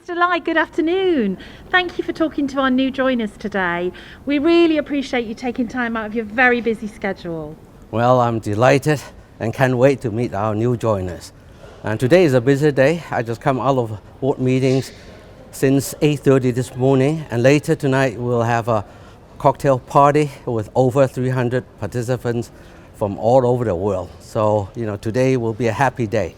Mr. Lai, good afternoon. Thank you for talking to our new joiners today. We really appreciate you taking time out of your very busy schedule. Well, I'm delighted and can't wait to meet our new joiners. And today is a busy day. I just come out of board meetings since 8:30 this morning, and later tonight we'll have a cocktail party with over 300 participants from all over the world. So, today will be a happy day.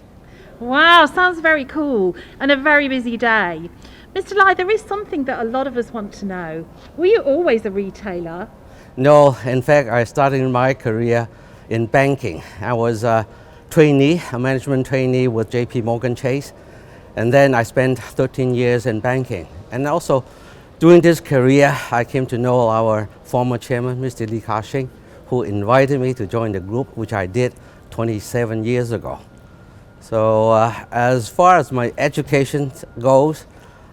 Wow, sounds very cool and a very busy day. Mr. Lai, there is something that a lot of us want to know. Were you always a retailer? No, in fact, I started my career in banking. I was a management trainee with JP Morgan Chase, and then I spent 13 years in banking. And also, during this career, I came to know our former chairman, Mr. Li Ka-shing, who invited me to join the group, which I did 27 years ago. So as far as my education goes,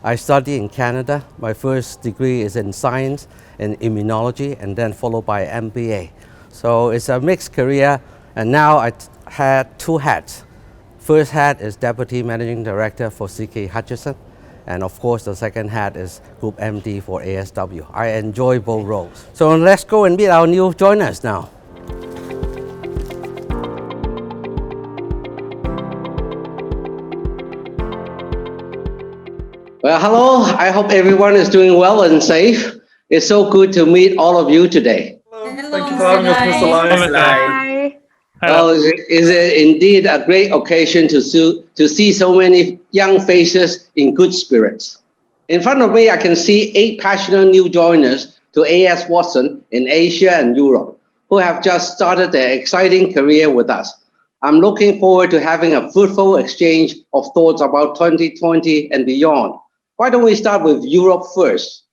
I studied in Canada. My first degree is in science and immunology, and then followed by MBA. So it's a mixed career, and now I had two hats. First hat is Deputy Managing Director for CK Hutchison, and of course the second hat is Group MD for ASW. I enjoy both roles. So let's go and meet our new joiners now. Well, hello. I hope everyone is doing well and safe. It's so good to meet all of you today. Hello. Thank you for having us, Mr. Lai. Well, it's indeed a great occasion to see so many young faces in good spirits. In front of me, I can see 8 passionate new joiners to AS Watson in Asia and Europe who have just started their exciting career with us. I'm looking forward to having a fruitful exchange of thoughts about 2020 and beyond. Why don't we start with Europe first?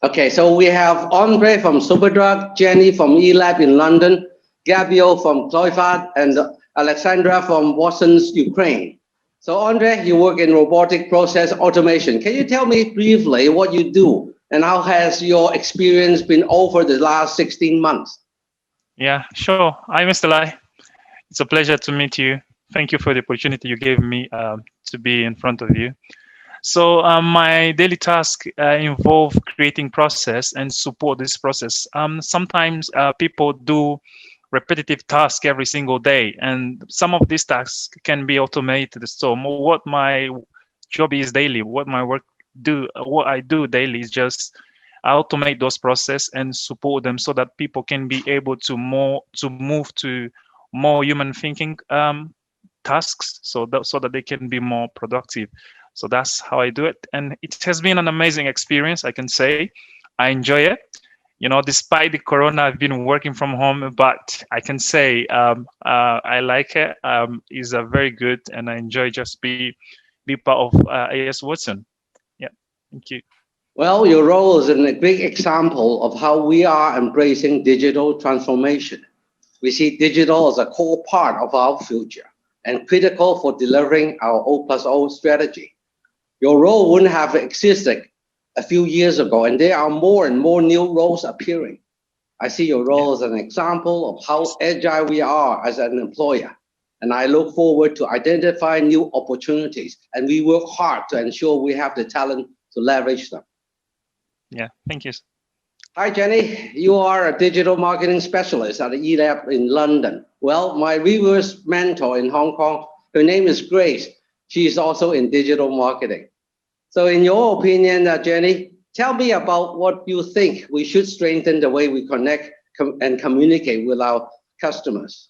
Okay, so we have Andre from Superdrug, Jenny from eLab in London, Gabio from Cloyfat, and Alexandra from Watson's Ukraine. So Andre, you work in robotic process automation. Can you tell me briefly what you do and how has your experience been over the last 16 months? Yeah, sure. Hi, Mr. Lai. It's a pleasure to meet you. Thank you for the opportunity you gave me to be in front of you. So my daily tasks involve creating process and support this process. Sometimes people do repetitive tasks every single day, and some of these tasks can be automated. So what my job is daily, what I do daily is just automate those processes and support them so that people can be able to move to more human thinking tasks, so that they can be more productive. So that's how I do it, and it has been an amazing experience. I can say I enjoy it. Despite the corona, I've been working from home, but I can say I like it. It's very good, and I enjoy just be part of AS Watson. Yeah, thank you. Well, your role is a great example of how we are embracing digital transformation. We see digital as a core part of our future and critical for delivering our O+O strategy. Your role wouldn't have existed a few years ago, and there are more and more new roles appearing. I see your role as an example of how agile we are as an employer, and I look forward to identify new opportunities, and we work hard to ensure we have the talent to leverage them. Yeah, thank you. Hi, Jenny. You are a digital marketing specialist at the eLab in London. Well, my reverse mentor in Hong Kong, her name is Grace. She is also in digital marketing. So in your opinion, Jenny, tell me about what you think we should strengthen the way we connect and communicate with our customers.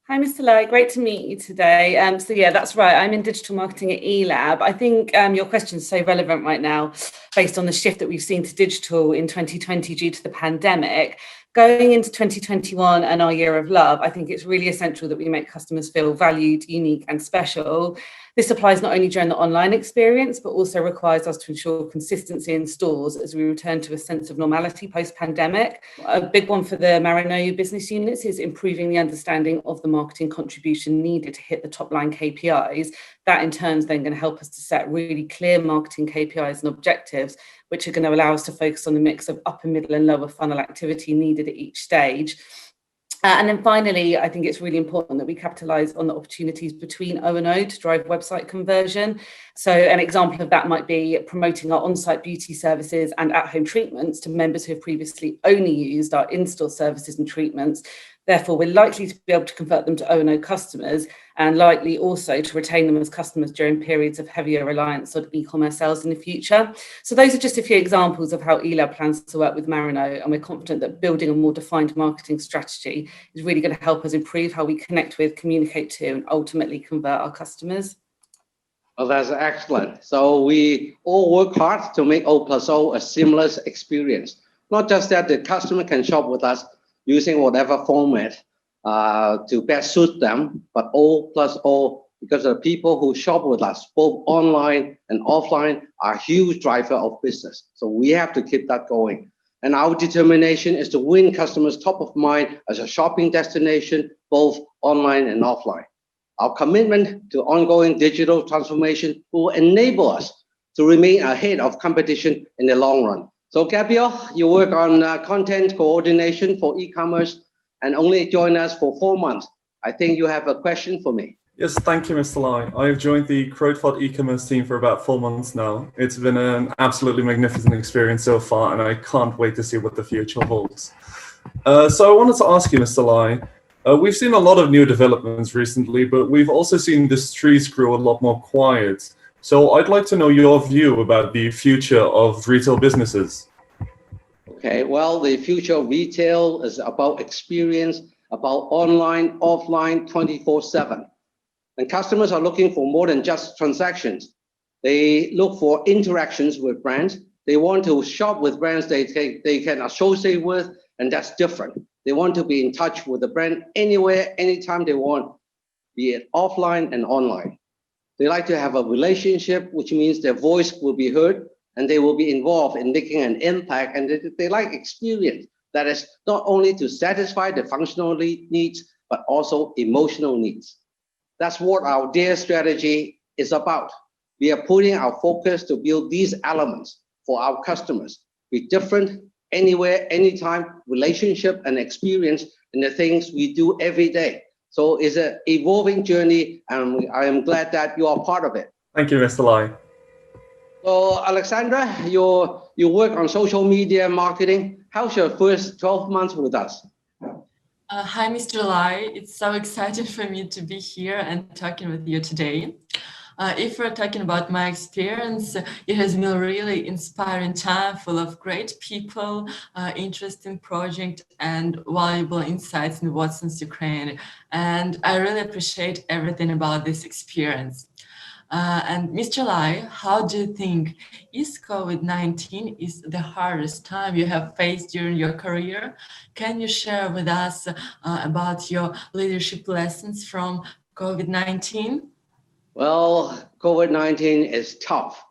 Hi, Mr. Lai. Great to meet you today. So yeah, that's right. I'm in digital marketing at eLab. I think your question is so relevant right now, based on the shift that we've seen to digital in 2020 due to the pandemic. Going into 2021 and our year of love, I think it's really essential that we make customers feel valued, unique, and special. This applies not only during the online experience, but also requires us to ensure consistency in stores as we return to a sense of normality post-pandemic. A big one for the Maranoyu business units is improving the understanding of the marketing contribution needed to hit the top line KPIs. That in turn is then going to help us to set really clear marketing KPIs and objectives, which are going to allow us to focus on the mix of upper, middle, and lower funnel activity needed at each stage. And then finally, I think it's really important that we capitalise on the opportunities between O&O to drive website conversion. So an example of that might be promoting our on-site beauty services and at-home treatments to members who have previously only used our in-store services and treatments. Therefore, we're likely to be able to convert them to O&O customers and likely also to retain them as customers during periods of heavier reliance on e-commerce sales in the future. So those are just a few examples of how eLab plans to work with Marino, and we're confident that building a more defined marketing strategy is really going to help us improve how we connect with, communicate to, and ultimately convert our customers. Well, that's excellent. So we all work hard to make O+O a seamless experience. Not just that the customer can shop with us using whatever format to best suit them, but O+O, because the people who shop with us, both online and offline, are a huge driver of business. So we have to keep that going. And our determination is to win customers top of mind as a shopping destination, both online and offline. Our commitment to ongoing digital transformation will enable us to remain ahead of competition in the long run. So Gabriel, you work on content coordination for e-commerce and only joined us for 4 months. I think you have a question for me. Yes, thank you, Mr. Lai. I've joined the Crowdfund e-commerce team for about 4 months now. It's been an absolutely magnificent experience so far, and I can't wait to see what the future holds. So I wanted to ask you, Mr. Lai, we've seen a lot of new developments recently, but we've also seen the streets grow a lot more quiet. So I'd like to know your view about the future of retail businesses. Okay, well, the future of retail is about experience, about online, offline, 24/7. And customers are looking for more than just transactions. They look for interactions with brands. They want to shop with brands they can associate with, and that's different. They want to be in touch with the brand anywhere, anytime they want, be it offline and online. They like to have a relationship, which means their voice will be heard and they will be involved in making an impact. And they like experience that is not only to satisfy the functional needs, but also emotional needs. That's what our DARE strategy is about. We are putting our focus to build these elements for our customers. Be different, anywhere, anytime, relationship and experience in the things we do every day. So it's an evolving journey, and I am glad that you are part of it. Thank you, Mr. Lai. So Alexandra, you work on social media marketing. How's your first 12 months with us? Hi, Mr. Lai. It's so exciting for me to be here and talking with you today. If we're talking about my experience, it has been a really inspiring time full of great people, interesting project, and valuable insights in Watson's Ukraine. And I really appreciate everything about this experience. And Mr. Lai, how do you think is COVID-19 is the hardest time you have faced during your career? Can you share with us about your leadership lessons from COVID-19? Well, COVID-19 is tough.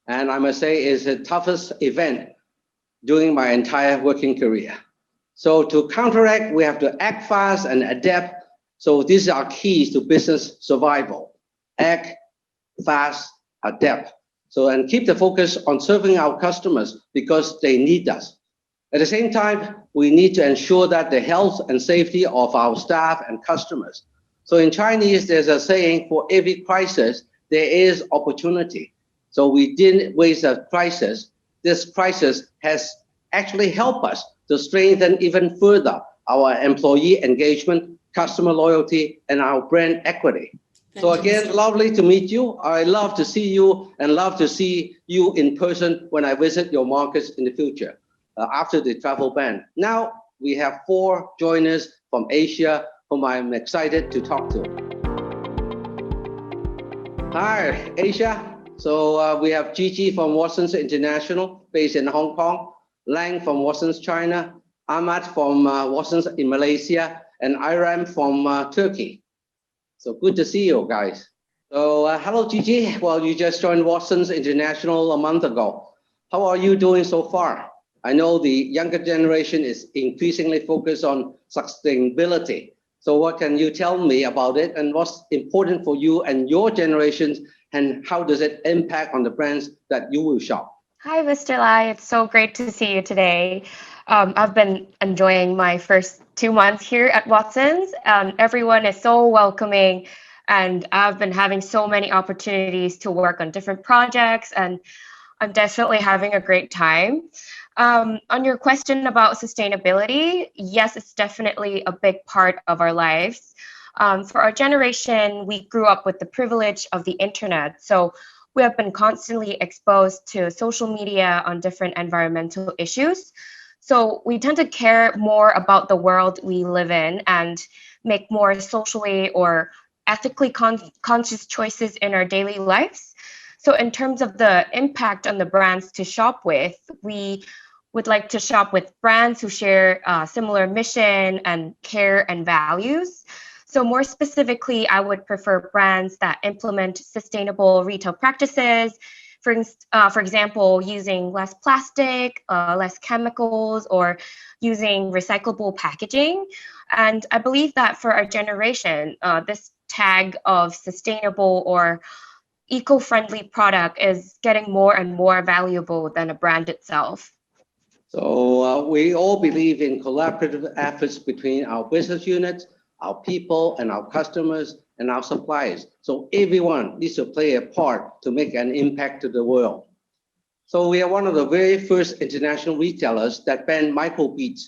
And I must say it's the toughest event during my entire working career. So to counteract, we have to act fast and adapt. So these are keys to business survival. Act fast, adapt. So, and keep the focus on serving our customers because they need us. At the same time, we need to ensure that the health and safety of our staff and customers. So in Chinese, there's a saying, for every crisis, there is opportunity. So we didn't waste a crisis. This crisis has actually helped us to strengthen even further our employee engagement, customer loyalty, and our brand equity. So again, lovely to meet you. I love to see you and love to see you in person when I visit your markets in the future after the travel ban. Now we have 4 joiners from Asia whom I'm excited to talk to. Hi, Asia. So we have Gigi from Watsons International based in Hong Kong, Lang from Watsons China, Ahmad from Watsons in Malaysia, and Iram from Turkey. So good to see you guys. So hello, Gigi. Well, you just joined Watsons International a month ago. How are you doing so far? I know the younger generation is increasingly focused on sustainability. So what can you tell me about it, and what's important for you and your generations, and how does it impact on the brands that you will shop? Hi, Mr. Lai. It's so great to see you today. I've been enjoying my first 2 months here at Watson's. Everyone is so welcoming, and I've been having so many opportunities to work on different projects, and I'm definitely having a great time. On your question about sustainability, yes, it's definitely a big part of our lives. For our generation, we grew up with the privilege of the internet, so we have been constantly exposed to social media on different environmental issues. So we tend to care more about the world we live in and make more socially or ethically conscious choices in our daily lives. So in terms of the impact on the brands to shop with, we would like to shop with brands who share similar mission and care and values. So more specifically, I would prefer brands that implement sustainable retail practices. For example, using less plastic, less chemicals, or using recyclable packaging. And I believe that for our generation, this tag of sustainable or eco-friendly product is getting more and more valuable than a brand itself. So we all believe in collaborative efforts between our business units, our people, and our customers, and our suppliers. So everyone needs to play a part to make an impact to the world. So we are one of the very first international retailers that ban microbeads.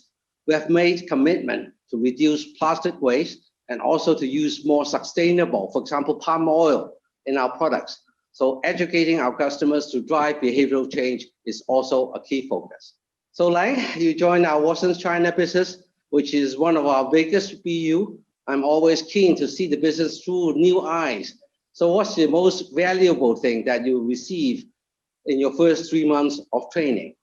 We have made commitment to reduce plastic waste and also to use more sustainable, for example, palm oil in our products. So educating our customers to drive behavioral change is also a key focus. So Lang, you joined our Watson's China business, which is one of our biggest BU. I'm always keen to see the business through new eyes. So what's the most valuable thing that you receive in your first 3 months of training?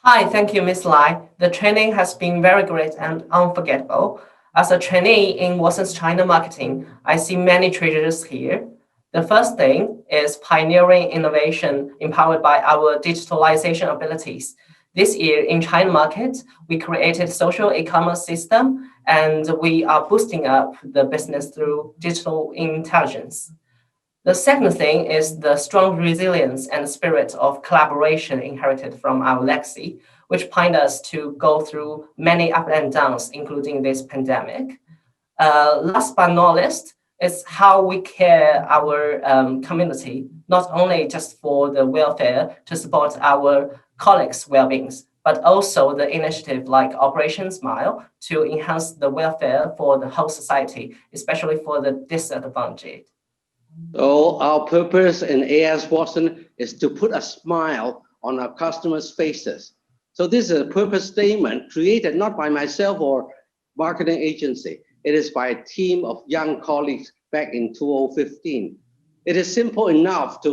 Hi, thank you, Ms. Lai. The training has been very great and unforgettable. As a trainee in Watson's China marketing, I see many treasures here. The first thing is pioneering innovation empowered by our digitalization abilities. This year in China market, we created social e-commerce system and we are boosting up the business through digital intelligence. The second thing is the strong resilience and spirit of collaboration inherited from our legacy, which point us to go through many ups and downs, including this pandemic. Last but not least, is how we care our community, not only just for the welfare to support our colleagues' well-being, but also the initiative like Operation Smile to enhance the welfare for the whole society, especially for the disadvantaged. So our purpose in AS Watson is to put a smile on our customers' faces. So this is a purpose statement created not by myself or marketing agency. It is by a team of young colleagues back in 2015. It is simple enough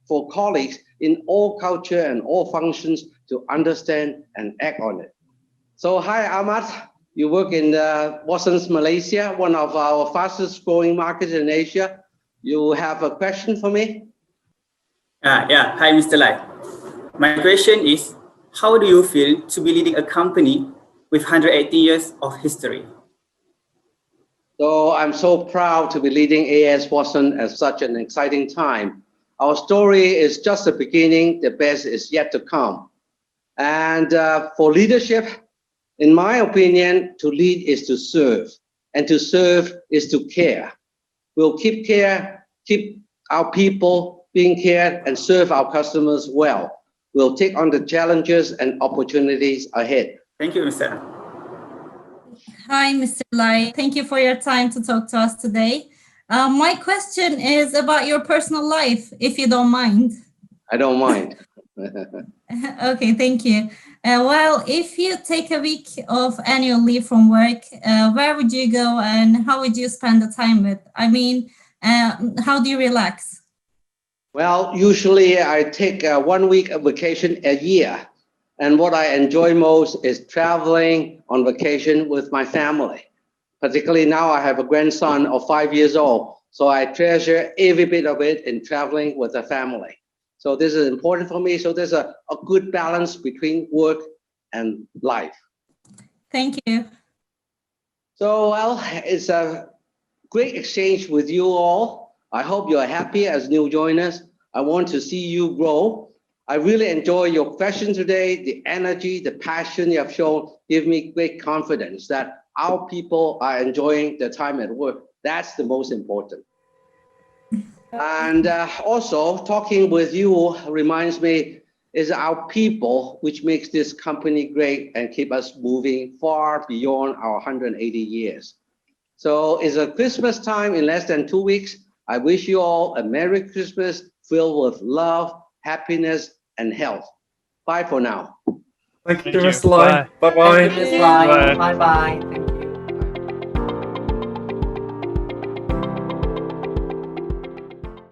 for colleagues in all culture and all functions to understand and act on it. So hi, Ahmad. You work in Watson's Malaysia, one of our fastest growing markets in Asia. You have a question for me? Yeah, hi, Mr. Lai. My question is, how do you feel to be leading a company with 180 years of history? So I'm so proud to be leading AS Watson at such an exciting time. Our story is just the beginning. The best is yet to come. And for leadership, in my opinion, to lead is to serve, and to serve is to care. We'll keep our people being cared and serve our customers well. We'll take on the challenges and opportunities ahead. Thank you, Mr. Hi, Mr. Lai. Thank you for your time to talk to us today. My question is about your personal life, if you don't mind. I don't mind. Okay, thank you. Well, if you take a week of annual leave from work, where would you go and how would you spend the time with? I mean, how do you relax? Well, usually I take 1 week of vacation a year. And what I enjoy most is traveling on vacation with my family. Particularly now I have a grandson of 5 years old. So I treasure every bit of it in traveling with the family. So this is important for me. So there's a good balance between work and life. Thank you. So, well, it's a great exchange with you all. I hope you're happy as new joiners. I want to see you grow. I really enjoy your question today. The energy, the passion you have shown give me great confidence that our people are enjoying their time at work. That's the most important. And also talking with you reminds me is our people which makes this company great and keep us moving far beyond our 180 years. So it's a Christmas time in less than 2 weeks. I wish you all a Merry Christmas filled with love, happiness, and health. Bye for now. Thank you, Thank you. Mr. Lai. Bye. Bye-bye. Thank you, Ms. Lai. Bye. Bye-bye.